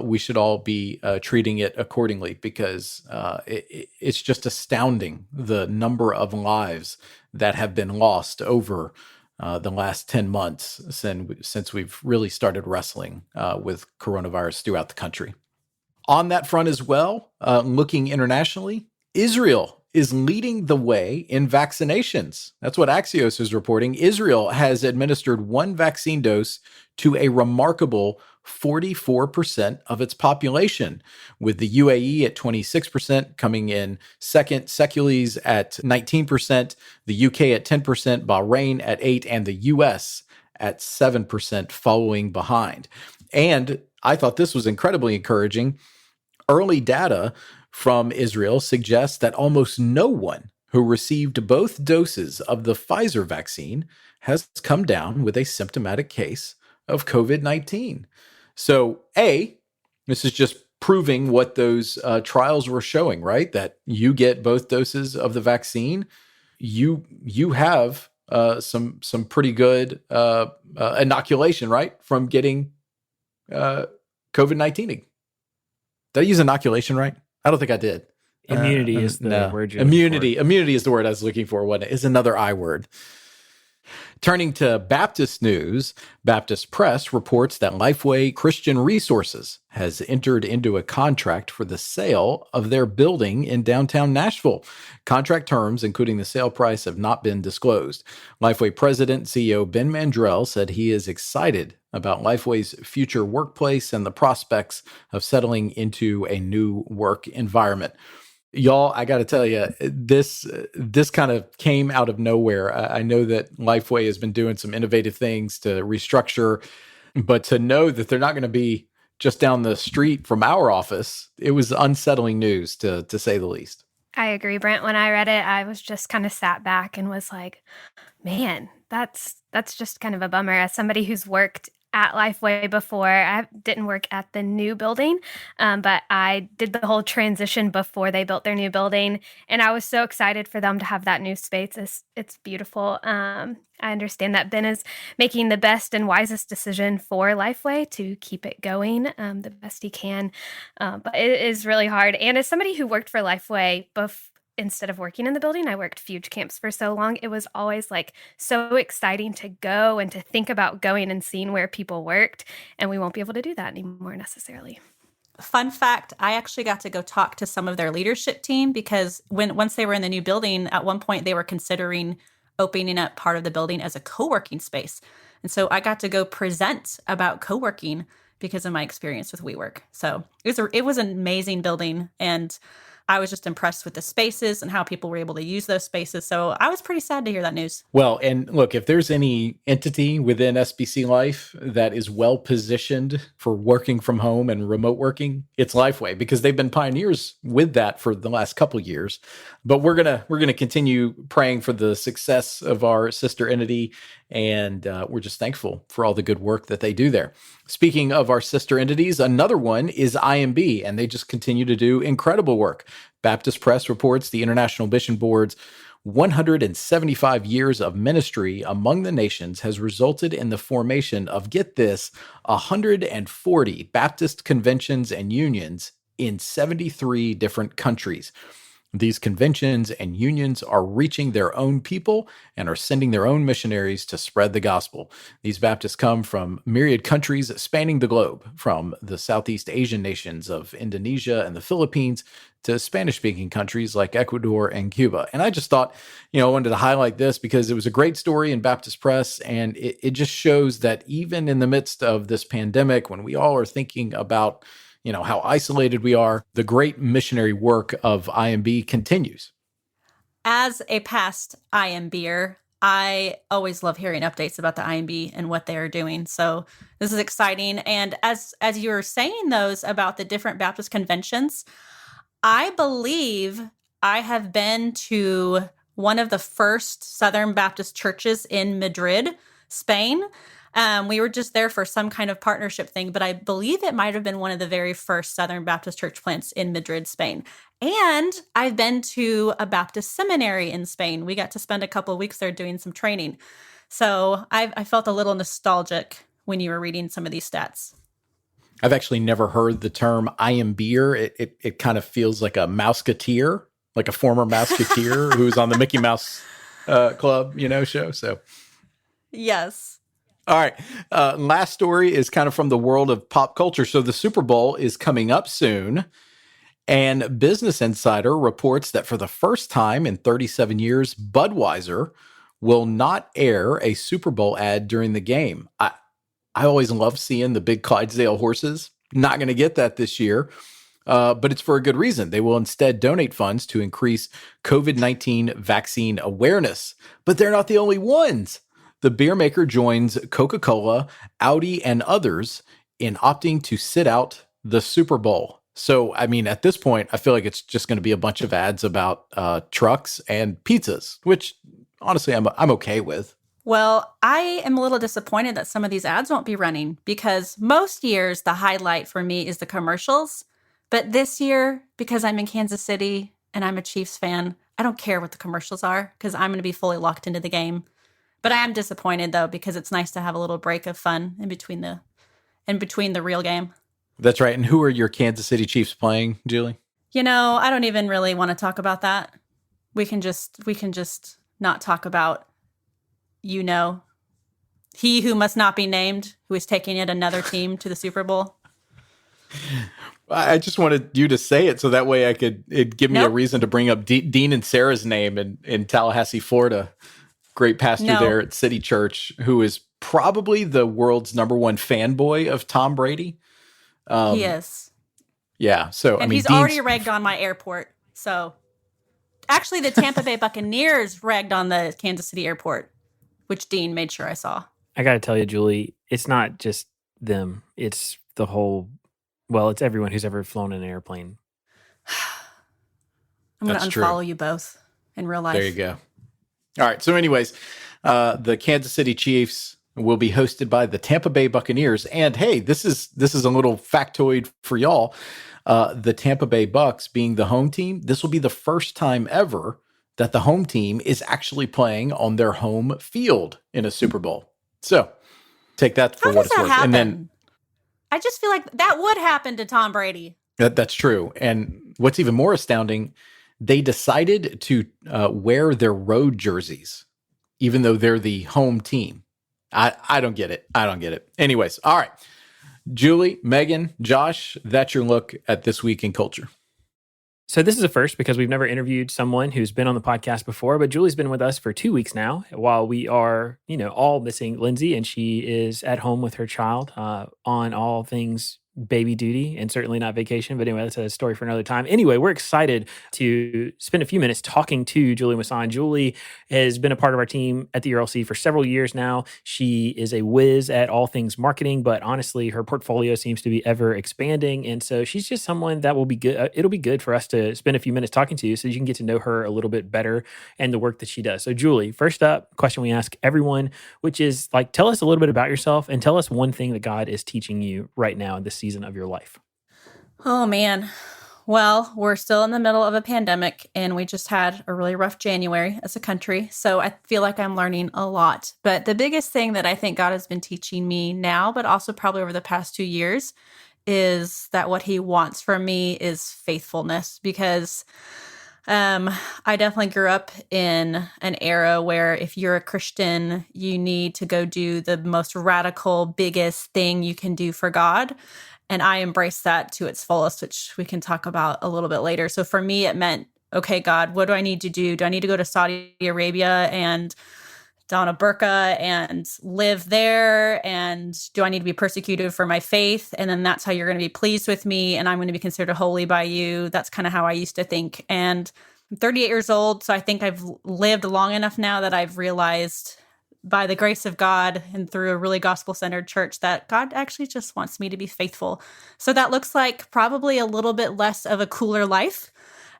Speaker 5: We should all be treating it accordingly because it's just astounding the number of lives that have been lost over the last 10 months since we've really started wrestling with coronavirus throughout the country. On that front as well, looking internationally, Israel is leading the way in vaccinations. That's what Axios is reporting. Israel has administered one vaccine dose to a remarkable 44% of its population, with the UAE at 26% coming in second, Secules at 19%, the UK at 10%, Bahrain at 8%, and the US at 7% following behind. And I thought this was incredibly encouraging. Early data from Israel suggests that almost no one who received both doses of the Pfizer vaccine has come down with a symptomatic case of COVID-19. So, this is just proving what those trials were showing, right? That you get both doses of the vaccine, you have some pretty good inoculation, right, from getting COVID-19. Did I use inoculation right? I don't think I did.
Speaker 2: Immunity is the word you're
Speaker 5: Immunity. Immunity is the word I was looking for. What is another I word? Turning to Baptist news, Baptist Press reports that Lifeway Christian Resources has entered into a contract for the sale of their building in downtown Nashville. Contract terms, including the sale price, have not been disclosed. Lifeway President and CEO Ben Mandrell said he is excited about Lifeway's future workplace and the prospects of settling into a new work environment. Y'all, I got to tell you, this kind of came out of nowhere. I know that Lifeway has been doing some innovative things to restructure, but to know that they're not going to be just down the street from our office, it was unsettling news to say the least.
Speaker 4: I agree, Brent. When I read it, I was just kind of sat back and was like, man, that's just kind of a bummer. As somebody who's worked at Lifeway before, I didn't work at the new building, but I did the whole transition before they built their new building, and I was so excited for them to have that new space. It's beautiful. I understand that Ben is making the best and wisest decision for Lifeway to keep it going the best he can, but it is really hard. And as somebody who worked for Lifeway instead of working in the building, I worked Fuge camps for so long. It was always like so exciting to go and to think about going and seeing where people worked. And we won't be able to do that anymore necessarily.
Speaker 3: Fun fact, I actually got to go talk to some of their leadership team because once they were in the new building, at one point they were considering opening up part of the building as a co-working space. And so I got to go present about co-working because of my experience with WeWork. So it was an amazing building, and I was just impressed with the spaces and how people were able to use those spaces. So I was pretty sad to hear that news.
Speaker 5: Well, and look, if there's any entity within SBC Life that is well positioned for working from home and remote working, it's Lifeway, because they've been pioneers with that for the last couple of years. But we're gonna continue praying for the success of our sister entity, and we're just thankful for all the good work that they do there. Speaking of our sister entities, another one is IMB, and they just continue to do incredible work. Baptist Press reports the International Mission Board's 175 years of ministry among the nations has resulted in the formation of, get this, 140 Baptist conventions and unions in 73 different countries. These conventions and unions are reaching their own people and are sending their own missionaries to spread the gospel. These Baptists come from myriad countries spanning the globe, from the Southeast Asian nations of Indonesia and the Philippines to Spanish-speaking countries like Ecuador and Cuba. And I just thought, I wanted to highlight this because it was a great story in Baptist Press, and it just shows that even in the midst of this pandemic, when we all are thinking about how isolated we are, the great missionary work of IMB continues.
Speaker 3: As a past IMBer, I always love hearing updates about the IMB and what they are doing. So this is exciting. And as you were saying those about the different Baptist conventions, I believe I have been to one of the first Southern Baptist churches in Madrid, Spain. We were just there for some kind of partnership thing, but I believe it might have been one of the very first Southern Baptist church plants in Madrid, Spain. And I've been to a Baptist seminary in Spain. We got to spend a couple of weeks there doing some training. So I felt a little nostalgic when you were reading some of these stats.
Speaker 5: I've actually never heard the term IMBer. It kind of feels like a Mouseketeer, like a former Mouseketeer who's on the Mickey Mouse Club, show. So,
Speaker 3: yes.
Speaker 5: All right. Last story is kind of from the world of pop culture. So the Super Bowl is coming up soon, and Business Insider reports that for the first time in 37 years, Budweiser will not air a Super Bowl ad during the game. I always love seeing the big Clydesdale horses. Not going to get that this year, but it's for a good reason. They will instead donate funds to increase COVID-19 vaccine awareness. But they're not the only ones. The beer maker joins Coca-Cola, Audi, and others in opting to sit out the Super Bowl. So, at this point, I feel like it's just going to be a bunch of ads about trucks and pizzas, which honestly I'm okay with.
Speaker 3: Well, I am a little disappointed that some of these ads won't be running, because most years the highlight for me is the commercials. But this year, because I'm in Kansas City and I'm a Chiefs fan, I don't care what the commercials are because I'm going to be fully locked into the game. But I am disappointed, though, because it's nice to have a little break of fun in between the real game.
Speaker 5: That's right. And who are your Kansas City Chiefs playing, Julie?
Speaker 3: I don't even really want to talk about that. We can just not talk about, he who must not be named, who is taking yet another team to the Super Bowl.
Speaker 5: I just wanted you to say it so that way it'd give me a reason to bring up Dean and Sarah's name in Tallahassee, Florida. Great pastor there at City Church, who is probably the world's number one fanboy of Tom Brady.
Speaker 3: He is.
Speaker 5: Yeah. So,
Speaker 3: and he's already ragged on my airport. So actually the Tampa Bay Buccaneers ragged on the Kansas City airport, which Dean made sure I saw.
Speaker 2: I got to tell you, Julie, it's not just them. It's the whole, it's everyone who's ever flown in an airplane.
Speaker 3: I'm going to unfollow you both in real life.
Speaker 5: There you go. All right. So anyways, The Kansas City Chiefs will be hosted by the Tampa Bay Buccaneers. And hey, this is a little factoid for y'all. The Tampa Bay Bucks being the home team, this will be the first time ever that the home team is actually playing on their home field in a Super Bowl. So take that for what it's worth.
Speaker 3: Happen?
Speaker 5: And then
Speaker 3: I just feel like that would happen to Tom Brady.
Speaker 5: That's true. And what's even more astounding, they decided to wear their road jerseys, even though they're the home team. I don't get it. I don't get it. Anyways, all right. Julie, Megan, Josh, that's your look at this week in culture.
Speaker 2: So this is a first because we've never interviewed someone who's been on the podcast before, but Julie's been with us for 2 weeks now while we are, all missing Lindsay, and she is at home with her child on all things baby duty and certainly not vacation. But anyway, that's a story for another time. Anyway, we're excited to spend a few minutes talking to Julie Masson. Julie has been a part of our team at the ERLC for several years now. She is a whiz at all things marketing, but honestly, her portfolio seems to be ever expanding. And so she's just someone that will be good. It'll be good for us to spend a few minutes talking to you so you can get to know her a little bit better and the work that she does. So Julie, first up, question we ask everyone, which is tell us a little bit about yourself and tell us one thing that God is teaching you right now in this season of your life.
Speaker 3: Oh, man. Well, we're still in the middle of a pandemic, and we just had a really rough January as a country. So I feel like I'm learning a lot. But the biggest thing that I think God has been teaching me now, but also probably over the past 2 years, is that what he wants from me is faithfulness. Because I definitely grew up in an era where if you're a Christian, you need to go do the most radical, biggest thing you can do for God. And I embraced that to its fullest, which we can talk about a little bit later. So for me, it meant, okay, God, what do I need to do? Do I need to go to Saudi Arabia and don a burqa and live there? And do I need to be persecuted for my faith? And then that's how you're going to be pleased with me, and I'm going to be considered holy by you. That's kind of how I used to think. And I'm 38 years old, so I think I've lived long enough now that I've realized, by the grace of God and through a really gospel-centered church, that God actually just wants me to be faithful. So that looks like probably a little bit less of a cooler life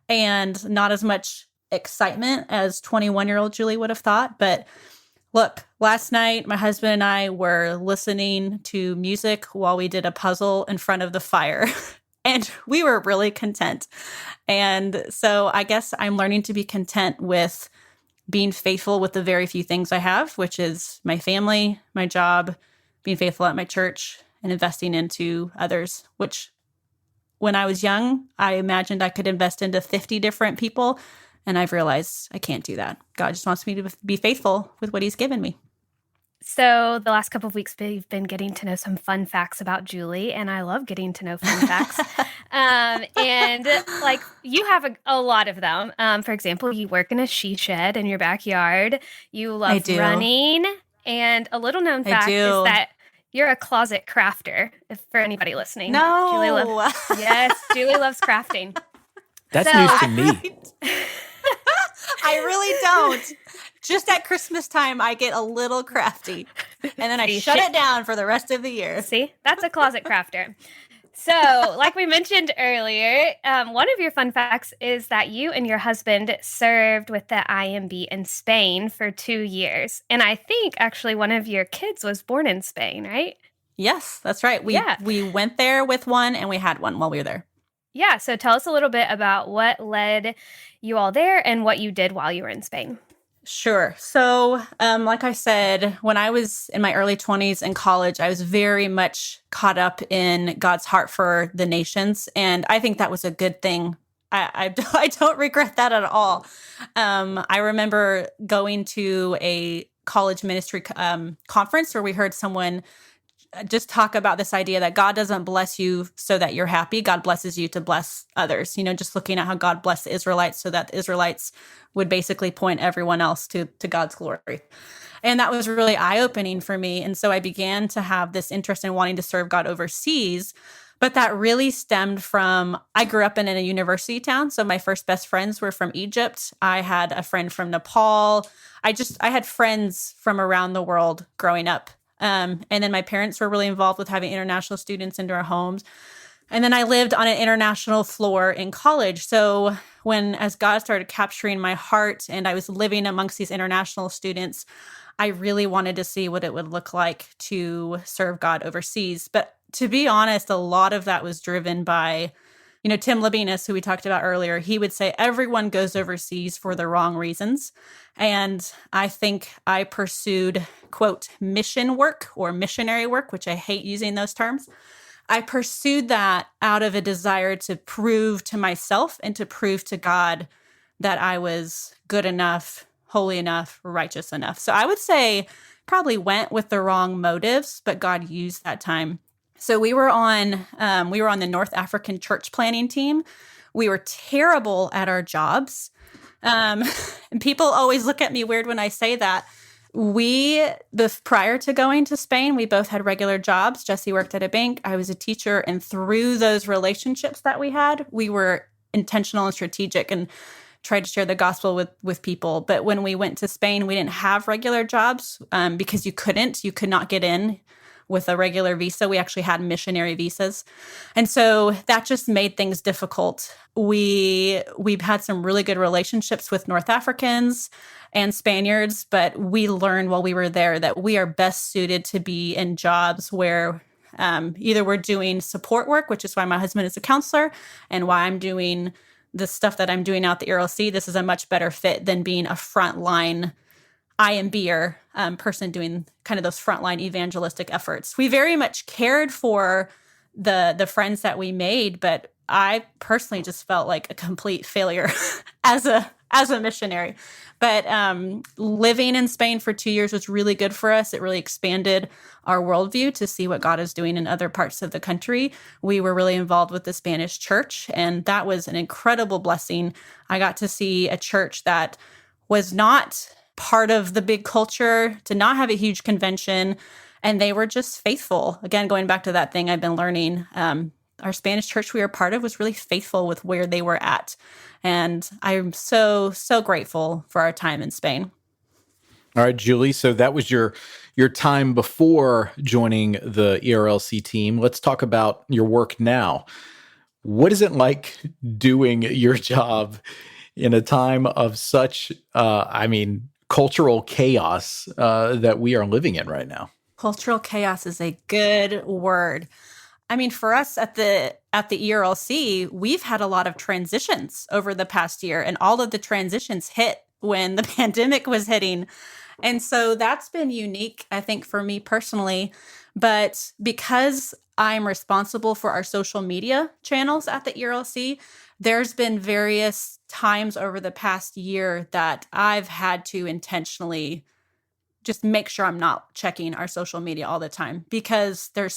Speaker 3: and not as much excitement as 21-year-old Julie would have thought. But look, last night, my husband and I were listening to music while we did a puzzle in front of the fire. And we were really content. And so I guess I'm learning to be content with being faithful with the very few things I have, which is my family, my job, being faithful at my church, and investing into others, which when I was young, I imagined I could invest into 50 different people. And I've realized I can't do that. God just wants me to be faithful with what he's given me.
Speaker 4: So the last couple of weeks, we've been getting to know some fun facts about Julie, and I love getting to know fun facts. And you have a lot of them. For example, you work in a she shed in your backyard. You love running. And a little known fact is that you're a closet crafter, for anybody listening.
Speaker 3: No.
Speaker 4: Julie loves crafting.
Speaker 2: That's news to me.
Speaker 3: I really don't. Just at Christmas time, I get a little crafty, and then I shut it down for the rest of the year.
Speaker 4: See, that's a closet crafter. So, like we mentioned earlier, one of your fun facts is that you and your husband served with the IMB in Spain for 2 years. And I think actually one of your kids was born in Spain, right?
Speaker 3: Yes, that's right. We went there with one, and we had one while we were there.
Speaker 4: Yeah, so tell us a little bit about what led you all there and what you did while you were in Spain.
Speaker 3: Sure. So, like I said, when I was in my early 20s in college, I was very much caught up in God's heart for the nations. And I think that was a good thing. I don't regret that at all. I remember going to a college ministry conference where we heard someone just talk about this idea that God doesn't bless you so that you're happy. God blesses you to bless others. Just looking at how God blessed the Israelites so that the Israelites would basically point everyone else to God's glory. And that was really eye-opening for me. And so I began to have this interest in wanting to serve God overseas. But that really stemmed from, I grew up in a university town. So my first best friends were from Egypt. I had a friend from Nepal. I had friends from around the world growing up. And then my parents were really involved with having international students into our homes. And then I lived on an international floor in college. So as God started capturing my heart and I was living amongst these international students, I really wanted to see what it would look like to serve God overseas. But to be honest, a lot of that was driven by, Tim Labinas, who we talked about earlier. He would say everyone goes overseas for the wrong reasons. And I think I pursued, quote, mission work or missionary work, which I hate using those terms. I pursued that out of a desire to prove to myself and to prove to God that I was good enough, holy enough, righteous enough. So I would say probably went with the wrong motives, but God used that time. So we were on the North African church planning team. We were terrible at our jobs. And people always look at me weird when I say that. Prior to going to Spain, we both had regular jobs. Jesse worked at a bank. I was a teacher. And through those relationships that we had, we were intentional and strategic and tried to share the gospel with people. But when we went to Spain, we didn't have regular jobs because you could not get in with a regular visa. We actually had missionary visas. And so that just made things difficult. We've had some really good relationships with North Africans and Spaniards, but we learned while we were there that we are best suited to be in jobs where either we're doing support work, which is why my husband is a counselor, and why I'm doing the stuff that I'm doing out at the ERLC. This is a much better fit than being a frontline IMBer person doing kind of those frontline evangelistic efforts. We very much cared for the friends that we made, but I personally just felt like a complete failure as a missionary. But living in Spain for 2 years was really good for us. It really expanded our worldview to see what God is doing in other parts of the country. We were really involved with the Spanish church, and that was an incredible blessing. I got to see a church that was not part of the big culture, did not have a huge convention, and they were just faithful. Again, going back to that thing I've been learning, our Spanish church we were part of was really faithful with where they were at. And I'm so, so grateful for our time in Spain.
Speaker 5: All right, Julie. So that was your time before joining the ERLC team. Let's talk about your work now. What is it like doing your job in a time of such, cultural chaos that we are living in right now?
Speaker 3: Cultural chaos is a good word. I mean, for us at the ERLC, we've had a lot of transitions over the past year, and all of the transitions hit when the pandemic was hitting. And so that's been unique, I think, for me personally. But because I'm responsible for our social media channels at the ERLC, there's been various times over the past year that I've had to intentionally just make sure I'm not checking our social media all the time, because there's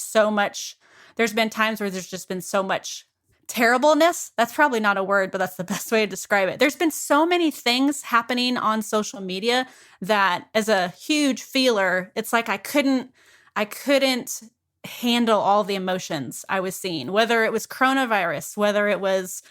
Speaker 3: been times where there's just been so much terribleness. That's probably not a word, but that's the best way to describe it. There's been so many things happening on social media that as a huge feeler, it's like I couldn't handle all the emotions I was seeing, whether it was coronavirus, whether it was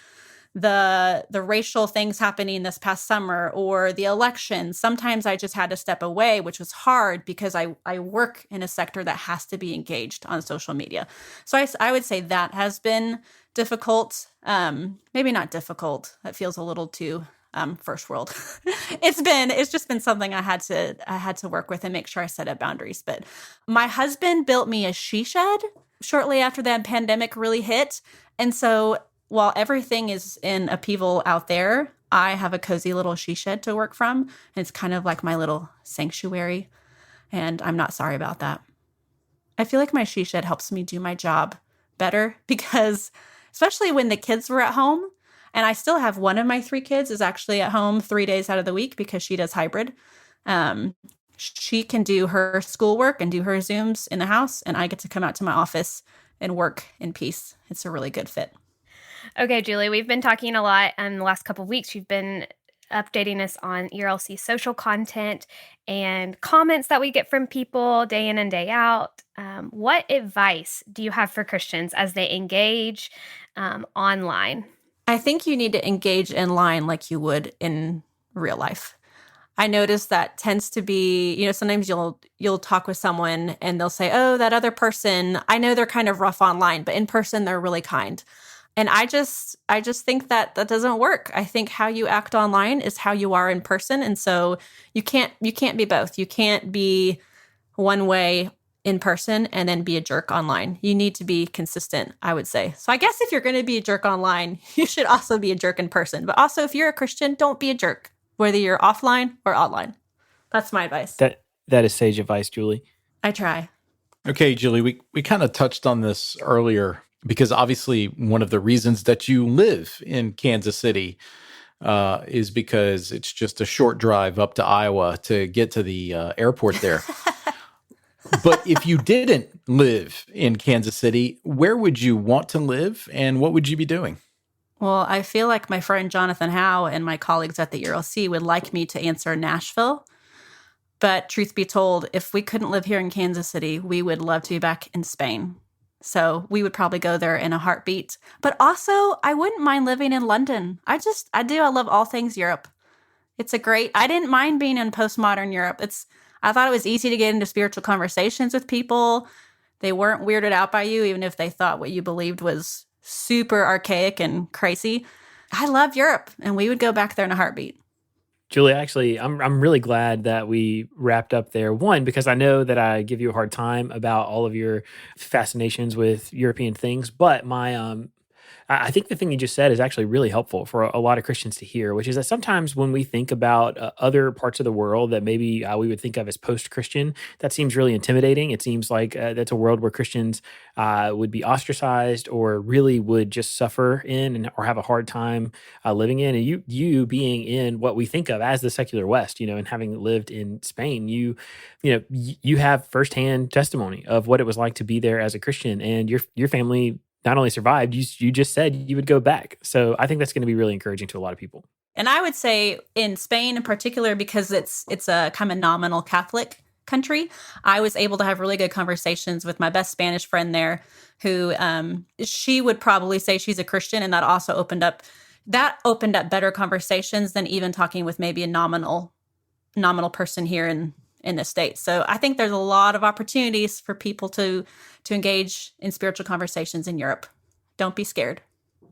Speaker 3: the racial things happening this past summer or the election. Sometimes I just had to step away, which was hard because I work in a sector that has to be engaged on social media. So I would say that has been difficult. Maybe not difficult. That feels a little too first world. It's just been something I had to work with and make sure I set up boundaries. But my husband built me a she shed shortly after that pandemic really hit. And so while everything is in upheaval out there, I have a cozy little she shed to work from. And it's kind of like my little sanctuary. And I'm not sorry about that. I feel like my she shed helps me do my job better, because especially when the kids were at home, and I still have one of my 3 kids is actually at home 3 days out of the week because she does hybrid. She can do her schoolwork and do her Zooms in the house, and I get to come out to my office and work in peace. It's a really good fit.
Speaker 4: Okay, Julie, we've been talking a lot in the last couple of weeks. You've been updating us on ERLC social content and comments that we get from people day in and day out. What advice do you have for Christians as they engage online?
Speaker 3: I think you need to engage in line like you would in real life. I notice that tends to be, sometimes you'll talk with someone and they'll say, oh, that other person, I know they're kind of rough online, but in person, they're really kind. And I just think that doesn't work. I think how you act online is how you are in person. And so you can't be both. You can't be one way in person and then be a jerk online. You need to be consistent, I would say. So I guess if you're going to be a jerk online, you should also be a jerk in person. But also, if you're a Christian, don't be a jerk, whether you're offline or online. That's my advice.
Speaker 2: That is sage advice, Julie.
Speaker 3: I try.
Speaker 5: Okay, Julie, we kind of touched on this earlier because obviously one of the reasons that you live in Kansas City is because it's just a short drive up to Iowa to get to the airport there. But if you didn't live in Kansas City, where would you want to live and what would you be doing?
Speaker 3: Well, I feel like my friend Jonathan Howe and my colleagues at the ERLC would like me to answer Nashville. But truth be told, if we couldn't live here in Kansas City, we would love to be back in Spain. So we would probably go there in a heartbeat. But also, I wouldn't mind living in London. I love all things Europe. I didn't mind being in postmodern Europe. I thought it was easy to get into spiritual conversations with people. They weren't weirded out by you, even if they thought what you believed was super archaic and crazy. I love Europe, and we would go back there in a heartbeat.
Speaker 2: Julie, actually, I'm really glad that we wrapped up there. One, because I know that I give you a hard time about all of your fascinations with European things, but I think the thing you just said is actually really helpful for a lot of Christians to hear, which is that sometimes when we think about other parts of the world that maybe we would think of as post-Christian, that seems really intimidating. It seems like that's a world where Christians would be ostracized or really would just suffer in or have a hard time living in. And you being in what we think of as the secular West, and having lived in Spain, you have firsthand testimony of what it was like to be there as a Christian, and your family not only survived, you just said you would go back. So I think that's going to be really encouraging to a lot of people.
Speaker 3: And I would say in Spain in particular, because it's a kind of nominal Catholic country, I was able to have really good conversations with my best Spanish friend there, who she would probably say she's a Christian, and that also opened up better conversations than even talking with maybe a nominal person here in the States. So I think there's a lot of opportunities for people to engage in spiritual conversations in Europe. Don't be scared.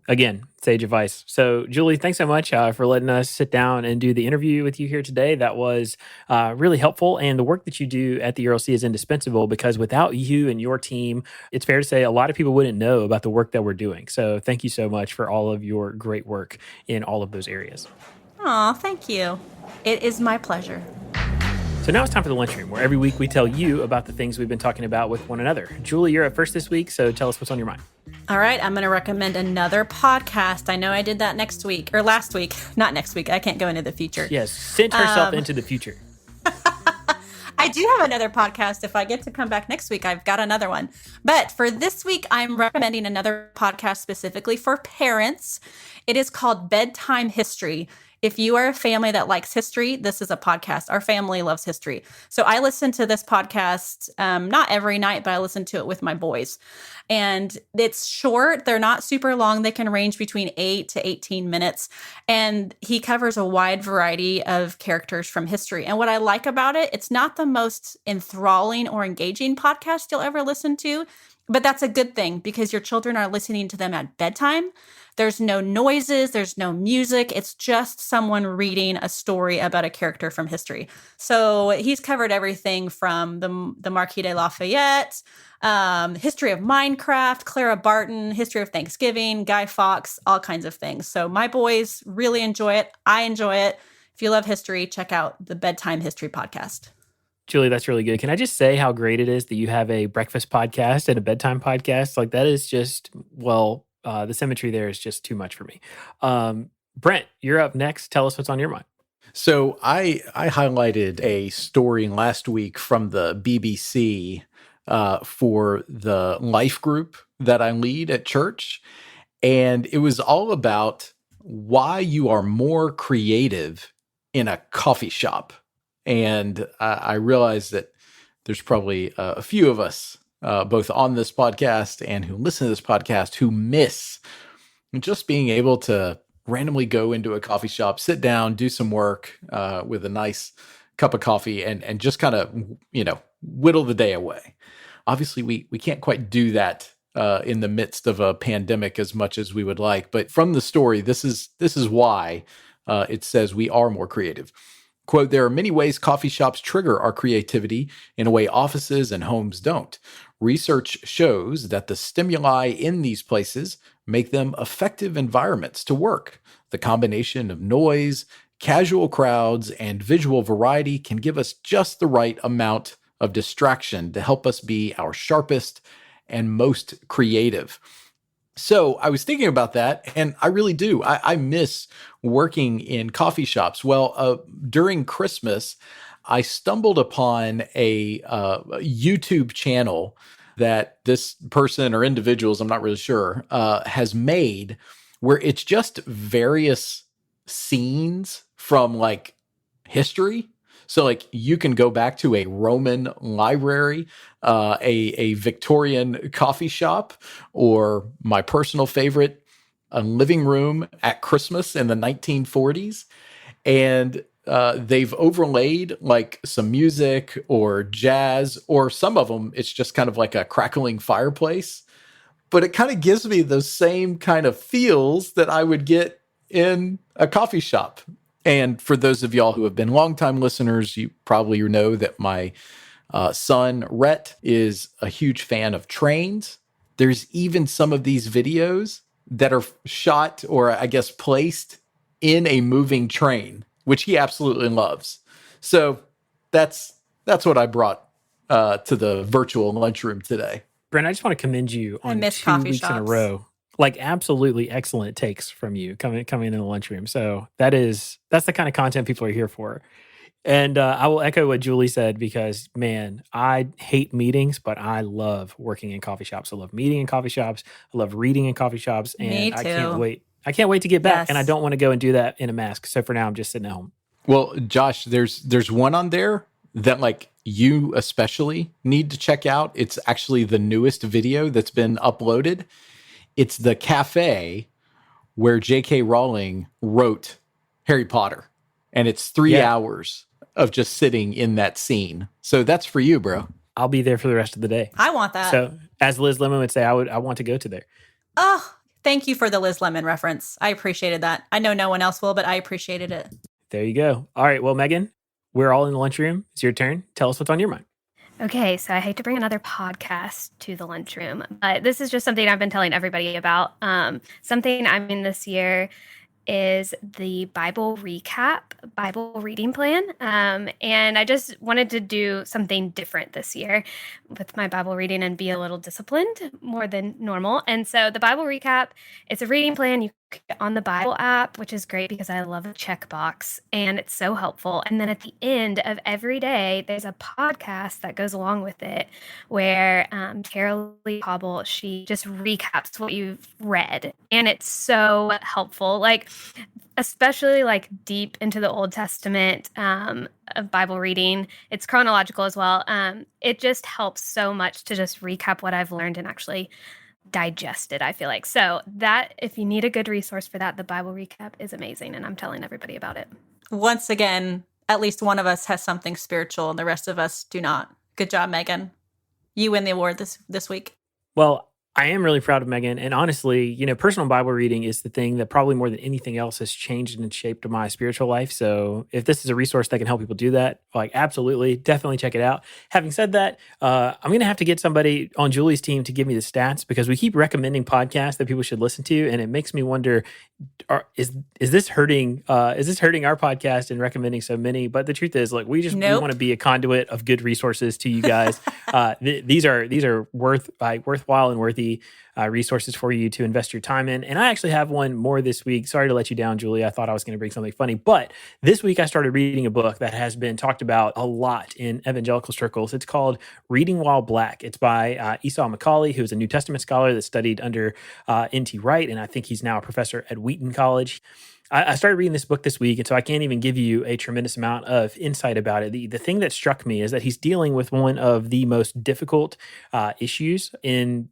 Speaker 2: Again, sage advice. So, Julie, thanks so much for letting us sit down and do the interview with you here today. That was really helpful. And the work that you do at the ERLC is indispensable because without you and your team, it's fair to say a lot of people wouldn't know about the work that we're doing. So thank you so much for all of your great work in all of those areas.
Speaker 3: Aw, thank you. It is my pleasure.
Speaker 2: So now it's time for the Lunchroom, where every week we tell you about the things we've been talking about with one another. Julie, you're up first this week, so tell us what's on your mind.
Speaker 3: All right, I'm going to recommend another podcast. I know I did that last week. Not next week. I can't go into the future.
Speaker 2: Yes, sent herself into the future.
Speaker 3: I do have another podcast. If I get to come back next week, I've got another one. But for this week, I'm recommending another podcast specifically for parents. It is called Bedtime History. If you are a family that likes history, this is a podcast. Our family loves history. So I listen to this podcast, not every night, but I listen to it with my boys. And it's short. They're not super long. They can range between 8 to 18 minutes. And he covers a wide variety of characters from history. And what I like about it, it's not the most enthralling or engaging podcast you'll ever listen to, but that's a good thing because your children are listening to them at bedtime. There's no noises, there's no music. It's just someone reading a story about a character from history. So he's covered everything from the Marquis de Lafayette, history of Minecraft, Clara Barton, history of Thanksgiving, Guy Fawkes, all kinds of things. So my boys really enjoy it. I enjoy it. If you love history, check out the Bedtime History podcast.
Speaker 2: Julie, that's really good. Can I just say how great it is that you have a breakfast podcast and a bedtime podcast? Like that is just, the symmetry there is just too much for me. Brent, you're up next. Tell us what's on your mind.
Speaker 5: So I highlighted a story last week from the BBC for the life group that I lead at church. And it was all about why you are more creative in a coffee shop. And I realized that there's probably a few of us, both on this podcast and who listen to this podcast, who miss just being able to randomly go into a coffee shop, sit down, do some work with a nice cup of coffee and just kind of, whittle the day away. Obviously, we can't quite do that in the midst of a pandemic as much as we would like. But from the story, this is why it says we are more creative. Quote, there are many ways coffee shops trigger our creativity in a way offices and homes don't. Research shows that the stimuli in these places make them effective environments to work. The combination of noise, casual crowds, and visual variety can give us just the right amount of distraction to help us be our sharpest and most creative. So I was thinking about that, and I really do. I miss working in coffee shops. Well, during Christmas, I stumbled upon a YouTube channel that this person or individuals, I'm not really sure, has made, where it's just various scenes from like history. So like you can go back to a Roman library, a Victorian coffee shop, or my personal favorite, a living room at Christmas in the 1940s. And they've overlaid like some music or jazz, or some of them, it's just kind of like a crackling fireplace. But it kind of gives me those same kind of feels that I would get in a coffee shop. And for those of y'all who have been longtime listeners, you probably know that my son, Rhett, is a huge fan of trains. There's even some of these videos that are shot, or I guess placed in a moving train, which he absolutely loves. So that's what I brought to the virtual lunchroom today.
Speaker 2: Brent, I just want to commend you on 2 weeks
Speaker 3: shops
Speaker 2: in a row. Like absolutely excellent takes from you coming in the lunchroom. So that's the kind of content people are here for. And I will echo what Julie said, because man, I hate meetings, but I love working in coffee shops. I love meeting in coffee shops. I love reading in coffee shops, and
Speaker 3: Me
Speaker 2: I
Speaker 3: too.
Speaker 2: can't wait. I can't wait to get back,
Speaker 3: Yes.
Speaker 2: and I don't want to go and do that in a mask. So for now, I'm just sitting at home.
Speaker 5: Well, Josh, there's one on there that like you especially need to check out. It's actually the newest video that's been uploaded. It's the cafe where J.K. Rowling wrote Harry Potter. And it's 3 hours of just sitting in that scene. So that's for you, bro.
Speaker 2: I'll be there for the rest of the day.
Speaker 3: I want that.
Speaker 2: So as Liz Lemon would say, I want to go to there.
Speaker 3: Oh, thank you for the Liz Lemon reference. I appreciated that. I know no one else will, but I appreciated it.
Speaker 2: There you go. All right. Well, Megan, we're all in the lunchroom. It's your turn. Tell us what's on your mind.
Speaker 4: Okay, so I hate to bring another podcast to the lunchroom, but this is just something I've been telling everybody about. Something I'm in this year is the Bible recap, Bible reading plan. And I just wanted to do something different this year with my Bible reading and be a little disciplined more than normal. And so the Bible recap, it's a reading plan you get on the Bible app, which is great because I love a checkbox and it's so helpful. And then at the end of every day, there's a podcast that goes along with it where Carol Lee Hobble, she just recaps what you've read. And it's so helpful. Like, especially like deep into the Old Testament of Bible reading. It's chronological as well. It just helps so much to just recap what I've learned and actually digest it, I feel like. So that, if you need a good resource for that, the Bible recap is amazing. And I'm telling everybody about it.
Speaker 3: Once again, at least one of us has something spiritual and the rest of us do not. Good job, Megan. You win the award this week.
Speaker 2: Well, I am really proud of Megan. And honestly, personal Bible reading is the thing that probably more than anything else has changed and shaped my spiritual life. So if this is a resource that can help people do that, like absolutely, definitely check it out. Having said that, I'm going to have to get somebody on Julie's team to give me the stats, because we keep recommending podcasts that people should listen to. And it makes me wonder, is this hurting our podcast and recommending so many? But the truth is, like, we want to be a conduit of good resources to you guys. These are worthwhile and worthy resources for you to invest your time in. And I actually have one more this week. Sorry to let you down, Julie. I thought I was going to bring something funny, but this week I started reading a book that has been talked about a lot in evangelical circles. It's called Reading While Black. It's by Esau McCaulley, who's a New Testament scholar that studied under N.T. Wright, and I think he's now a professor at Wheaton College. I started reading this book this week, and so I can't even give you a tremendous amount of insight about it. The thing that struck me is that he's dealing with one of the most difficult issues in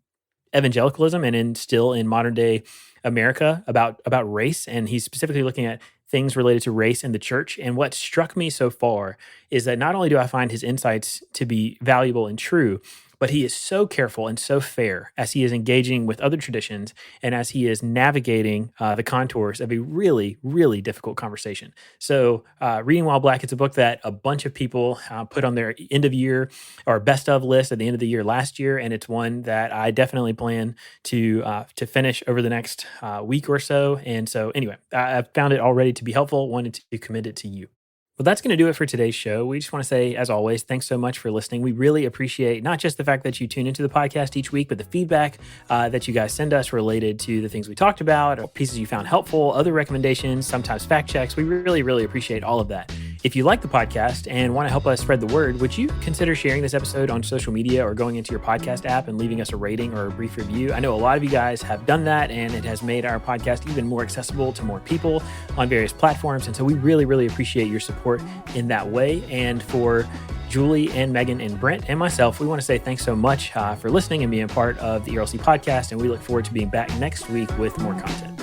Speaker 2: evangelicalism and still in modern day America about race. And he's specifically looking at things related to race in the church. And what struck me so far is that not only do I find his insights to be valuable and true, but he is so careful and so fair as he is engaging with other traditions and as he is navigating the contours of a really, really difficult conversation. So Reading While Black, it's a book that a bunch of people put on their end of year or best of list at the end of the year last year. And it's one that I definitely plan to finish over the next week or so. And so anyway, I've found it already to be helpful, wanted to commend it to you. Well, that's going to do it for today's show. We just want to say, as always, thanks so much for listening. We really appreciate not just the fact that you tune into the podcast each week, but the feedback that you guys send us related to the things we talked about, or pieces you found helpful, other recommendations, sometimes fact checks. We really, really appreciate all of that. If you like the podcast and want to help us spread the word, would you consider sharing this episode on social media or going into your podcast app and leaving us a rating or a brief review? I know a lot of you guys have done that, and it has made our podcast even more accessible to more people on various platforms. And so we really, really appreciate your support in that way. And for Julie and Megan and Brent and myself, we want to say thanks so much for listening and being a part of the ERLC podcast. And we look forward to being back next week with more content.